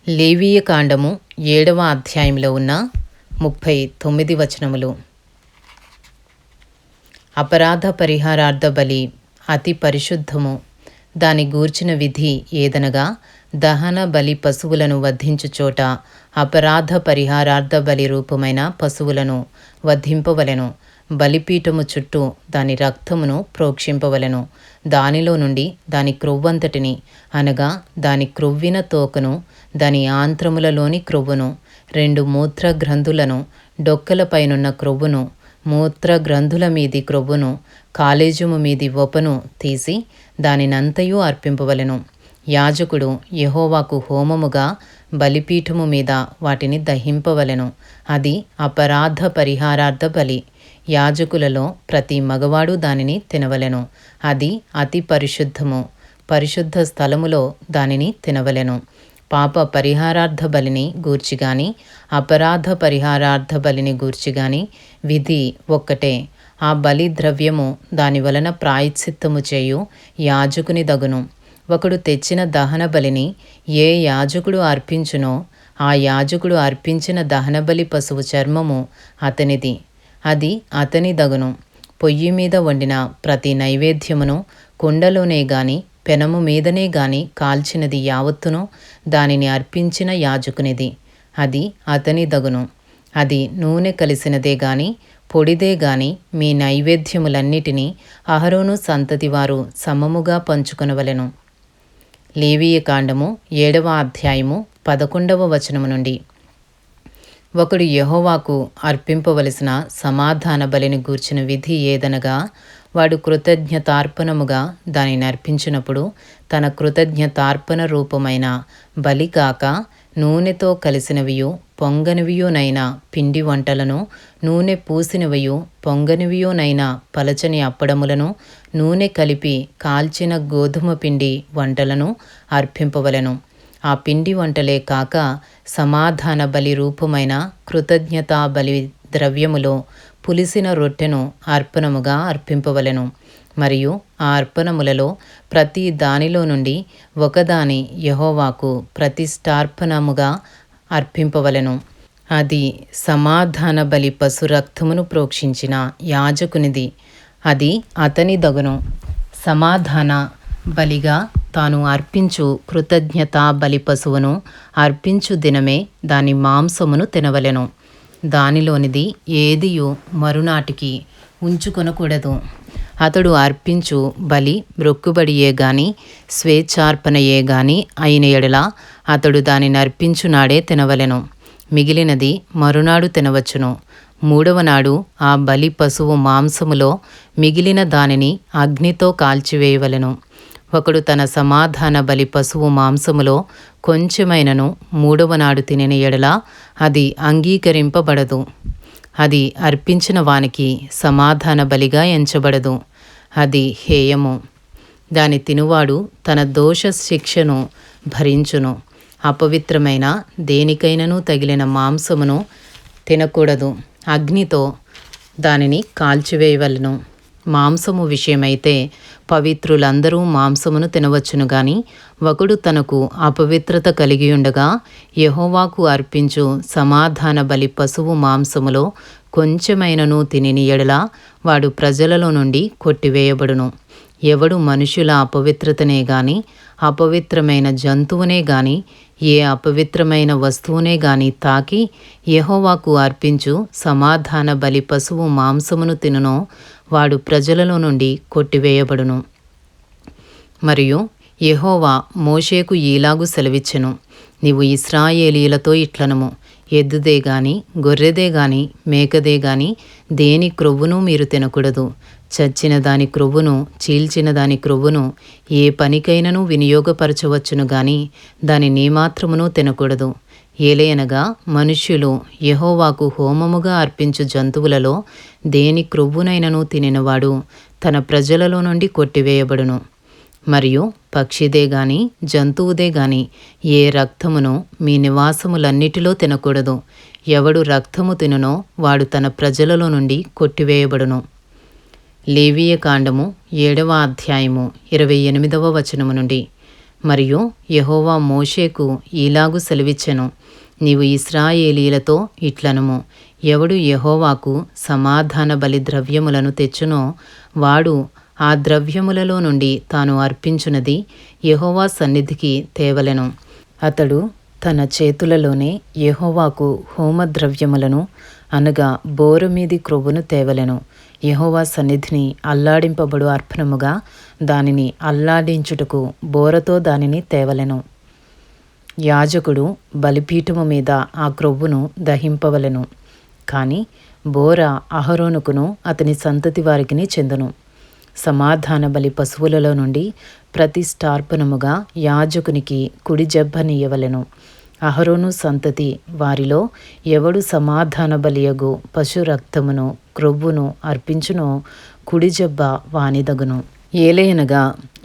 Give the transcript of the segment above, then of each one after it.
లేవీయ కాండము 7వ అధ్యాయంలో ఉన్న 39 వచనములు. అపరాధ పరిహారార్థ బలి అతి పరిశుద్ధము. దాని గూర్చిన విధి ఏదనగా, దహన బలి పశువులను వధించు చోట అపరాధ పరిహారార్థ బలి రూపమైన పశువులను వధింపవలెను. బలిపీఠము చుట్టూ దాని రక్తమును ప్రోక్షింపవలెను. దానిలో నుండి దాని క్రొవ్వంతటిని, అనగా దాని క్రొవ్విన తోకను, దాని ఆంత్రములలోని క్రొవ్వును, 2 మూత్ర గ్రంథులను, డొక్కలపైనున్న క్రొవ్వును, మూత్ర గ్రంథుల మీది క్రొవ్వును, కాలేజము మీది వొపను తీసి దానినంతయు అర్పింపవలెను. యాజకుడు యెహోవాకు హోమముగా బలిపీఠము మీద వాటిని దహింపవలెను. అది అపరాధ పరిహారార్థ బలి. యాజకులలో ప్రతి మగవాడు దానిని తినవలెను. అది అతి పరిశుద్ధము. పరిశుద్ధ స్థలములో దానిని తినవలెను. పాప పరిహారార్థ బలిని గూర్చిగాని అపరాధ పరిహారార్థ బలిని గూర్చిగాని విధి ఒక్కటే. ఆ బలి ద్రవ్యము దాని వలన ప్రాయశ్చిత్తము చేయు యాజకుని దగును. ఒకడు తెచ్చిన దహన బలిని ఏ యాజకుడు అర్పించునో ఆ యాజకుడు అర్పించిన దహనబలి పశువు చర్మము అతనిది, అది అతని దగును. పొయ్యి మీద వండిన ప్రతి నైవేద్యమును కుండలోనే గాని పెనము మీదనే గాని కాల్చినది యావత్తును దానిని అర్పించిన యాజకునిది, అది అతని దగును. అది నూనె కలిసినదే గాని పొడిదే గాని మీ నైవేద్యములన్నిటినీ అహరోను సంతతి వారు సమముగా పంచుకొనవలెను. లేవీయ కాండము 7వ అధ్యాయము 11వ వచనము నుండి. ఒకడు యెహోవాకు అర్పింపవలసిన సమాధాన బలిని గూర్చిన విధి ఏదనగా, వాడు కృతజ్ఞతార్పణముగా దానిని అర్పించినప్పుడు తన కృతజ్ఞతార్పణ రూపమైన బలి కాక నూనెతో కలిసినవియు పొంగనివియునైన పిండి వంటలను, నూనె పూసినవియు పొంగనివియునైన పలచని అప్పడములను, నూనె కలిపి కాల్చిన గోధుమ పిండి వంటలను అర్పింపవలెను. ఆ పిండి వంటలే కాక సమాధాన బలి రూపమైన కృతజ్ఞతా బలి ద్రవ్యములో పులిసిన రొట్టెను అర్పణముగా అర్పింపవలెను. మరియు ఆ అర్పణములలో ప్రతి దానిలో నుండి ఒకదాని యెహోవాకు ప్రతిష్టార్పణముగా అర్పింపవలెను. అది సమాధాన బలి పశు రక్తమును ప్రోక్షించిన యాజకునిది, అది అతని దగును. సమాధాన బలిగా తాను అర్పించు కృతజ్ఞతా బలి పశువును అర్పించు దినమే దాని మాంసమును తినవలెను. దానిలోనిది ఏదియు మరునాటికి ఉంచుకొనకూడదు. అతడు అర్పించు బలి మ్రొక్కుబడియే గాని స్వేచ్ఛార్పణయే గాని అయిన ఎడల అతడు దానిని అర్పించునాడే తినవలెను. మిగిలినది మరునాడు తినవచ్చును. 3వ నాడు ఆ బలి పశువు మాంసములో మిగిలిన దానిని అగ్నితో కాల్చివేయవలెను. ఒకడు తన సమాధాన బలి పశువు మాంసములో కొంచెమైనను 3వ నాడు తినిన ఎడల అది అంగీకరింపబడదు. అది అర్పించిన వానికి సమాధాన బలిగా ఎంచబడదు. అది హేయము. దాని తినువాడు తన దోష శిక్షను భరించును. అపవిత్రమైన దేనికైనను తగిలిన మాంసమును తినకూడదు. అగ్నితో దానిని కాల్చివేయవలెను. మాంసము విషయమైతే పవిత్రులందరూ మాంసమును తినవచ్చును గాని ఒకడు తనకు అపవిత్రత కలిగియుండగా యెహోవాకు అర్పించు సమాధాన బలి పశువు మాంసములో కొంచెమైనను తినిన ఎడల వాడు ప్రజలలో నుండి కొట్టివేయబడును. ఎవడు మనుషుల అపవిత్రతనే గాని అపవిత్రమైన జంతువునే గాని ఏ అపవిత్రమైన వస్తువునే గాని తాకి యెహోవాకు అర్పించు సమాధాన బలి పశువు మాంసమును తినునో వాడు ప్రజలలో నుండి కొట్టివేయబడును. మరియు యెహోవా మోషేకు ఈలాగు సెలవిచ్చెను, నీవు ఇశ్రాయేలీయులతో ఇట్లనుము, ఎద్దుదే గాని గొర్రెదే గాని మేకదే గాని దేని క్రొవ్వును మీరు తినకూడదు. చచ్చిన దాని క్రొవ్వును చీల్చిన దాని క్రొవ్వును ఏ పనికైనను వినియోగపరచవచ్చును గాని దాని నీమాత్రమును తినకూడదు. ఏలయనగా మనుష్యులు యెహోవాకు హోమముగా అర్పించు జంతువులలో దేని క్రొవ్వునైనను తినినవాడు తన ప్రజలలో నుండి కొట్టివేయబడును. మరియు పక్షిదే గాని జంతువుదే గాని ఏ రక్తమును మీ నివాసములన్నిటిలో తినకూడదు. ఎవడు రక్తము తినునో వాడు తన ప్రజలలో నుండి కొట్టివేయబడును. లేవీయ కాండము 7వ అధ్యాయము 28వ వచనము నుండి. మరియు యెహోవా మోషేకు ఈలాగు సెలవిచ్చెను, నీవు ఇశ్రాయేలీలతో ఇట్లనుము, ఎవడు యెహోవాకు సమాధాన బలి ద్రవ్యములను తెచ్చునో వాడు ఆ ద్రవ్యములలో నుండి తాను అర్పించునది యెహోవా సన్నిధికి తేవలెను. అతడు తన చేతులలోనే యెహోవాకు హోమద్రవ్యములను అనగా బోరమీది క్రొవ్వును తేవలెను. యెహోవా సన్నిధిని అల్లాడింపబడు అర్పణముగా దానిని అల్లాడించుటకు బోరతో దానిని తేవలెను. యాజకుడు బలిపీఠము మీద ఆ క్రొవ్వును దహింపవలెను. కాని బోర అహరోనుకును అతని సంతతి వారికిని చెందును. సమాధాన బలి పశువులలో నుండి ప్రతిష్టార్పణముగా యాజకునికి కుడి జబ్బనియ్యవలెను. అహరోను సంతతి వారిలో ఎవడు సమాధాన బలియగు పశు రక్తమును క్రొవ్వును అర్పించునో కుడి జబ్బ వానిదగును. ఏలయనగా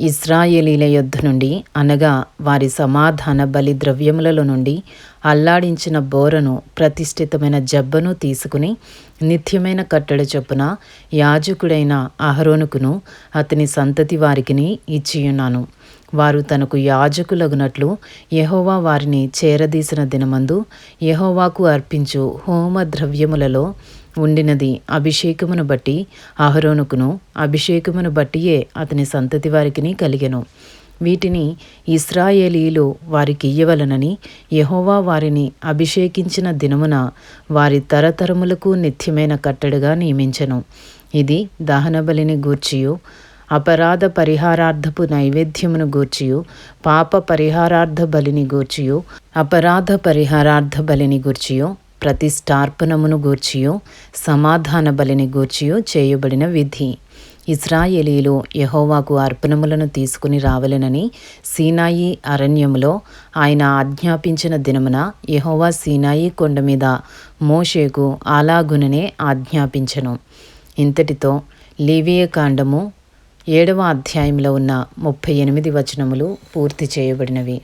ఇశ్రాయేలీల యొద్ద నుండి అనగా వారి సమాధాన బలి ద్రవ్యములలో నుండి అల్లాడించిన బోరను ప్రతిష్ఠితమైన జబ్బను తీసుకుని నిత్యమైన కట్టడ చొప్పున యాజకుడైన అహరోనుకును అతని సంతతి వారికిని ఇచ్చియున్నాను. వారు తనకు యాజకులగునట్లు యెహోవా వారిని చేరదీసిన దినమందు యెహోవాకు అర్పించు హోమ ద్రవ్యములలో ఉండినది అభిషేకమును బట్టి అహరోనుకును అభిషేకమును బట్టియే అతని సంతతి వారికిని కలిగెను. వీటిని ఇశ్రాయేలీయులు వారికి ఇయ్యవలనని యెహోవా వారిని అభిషేకించిన దినమున వారి తరతరములకు నిత్యమైన కట్టడగా నియమించెను. ఇది దహనబలిని గూర్చియు అపరాధ పరిహారార్థపు నైవేద్యమును గూర్చియు పాప పరిహారార్థ బలిని గూర్చియు అపరాధ పరిహారార్థ బలిని గూర్చియు ప్రతిష్టార్పణమును గూర్చియు సమాధాన బలిని గూర్చియు చేయబడిన విధి. ఇశ్రాయేలీయులు యెహోవాకు అర్పణములను తీసుకుని రావలెనని సీనాయి అరణ్యములో ఆయన ఆజ్ఞాపించిన దినమున యెహోవా సీనాయి కొండ మీద మోషేకు అలాగుననే ఆజ్ఞాపించెను. ఇంతటితో లేవియకాండము 7వ అధ్యాయంలో ఉన్న 38 వచనములు పూర్తి చేయబడినవి.